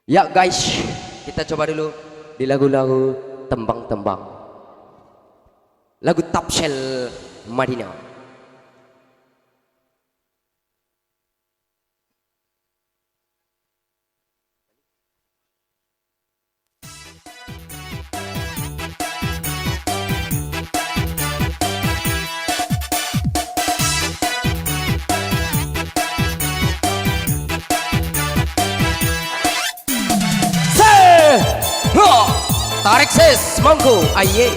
Ya guys, kita coba dulu di lagu-lagu tembang-tembang. Lagu Tapsel Madinah. Tarik ses, monggo, aye.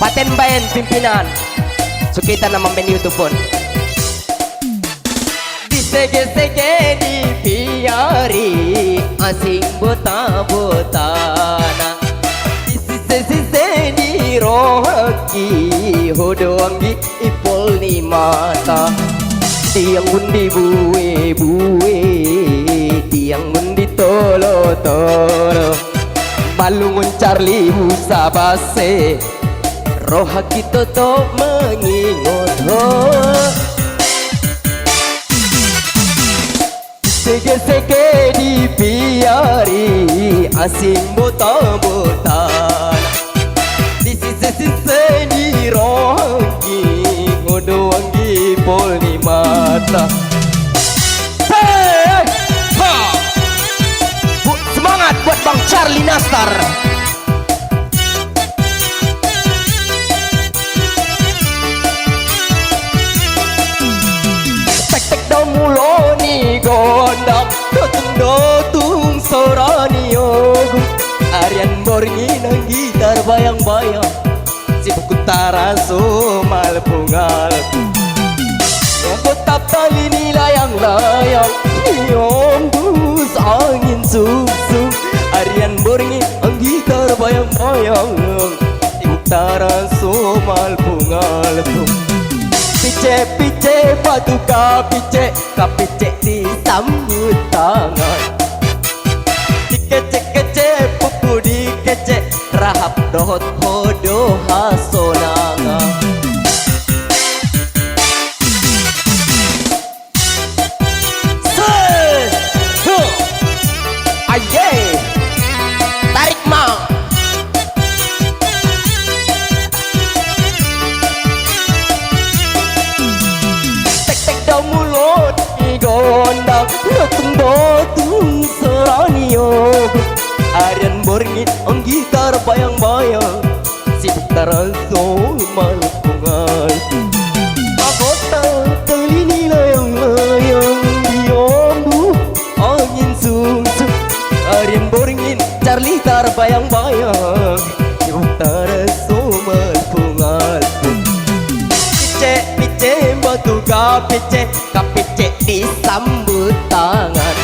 Paten bayan pimpinan, sukita nama menu YouTube pun. Disege-sege di piari, asing bota-botana. Disise-sise di rohaki, hodoangi ipol ni mata. Tiang undi buwe-buwe, tiang undi tolo-tolo, balungun Charlie Musa base, roha kita to mengingot ho. Sege-sege di piari, asing bota-botan, di sise-sise di rohaki, ngodoangi pol ni mata. Hey, ha. Semangat buat Bang Charlie Nastar. Tek-tek dah mulo ni gondang, dotung-dotung sorani yogu. Arian borngi nang gitar bayang-bayang, si pukutara somal pungal. Betap tali ni layang-layang, niom dus angin sum-sum. Arian borngi ang gitar bayang-bayang, si pukutara somal pungal. Pice-pice batu kapice disambut tangan. Dikece-kece pupu dikece, rahap dohot hodo hasonanga. Aye, tarik mau. Tek-tek dah mulut di gondang, dotung-dotung serani yogu. Arian borngi ang gitar bayang-bayang, si putaran somal pungal. Pagota telini layang-layang, diombu angin sum-sum. Arian borngin Charlie tar bayang-bayang, si putaran somal pungal. Pice-pice batu kapice disambut tangan.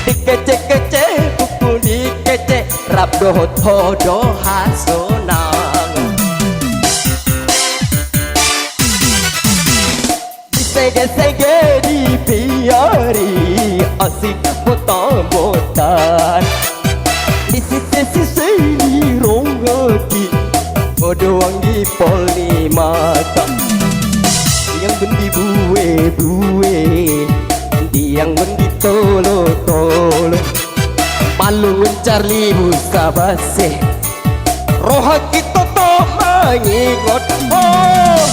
Dikece-kece pupu dikece, rap dohot hodo hasonang. Sege-sege di piari, asik botan-botan. Di sisi-sisi di ronggaki, odoangi pol ni mata. Yang bendi buwe-buwe, yang bendi tolo-tolo, balungun Charlie Musa base, roha kita to mengingot. Oh,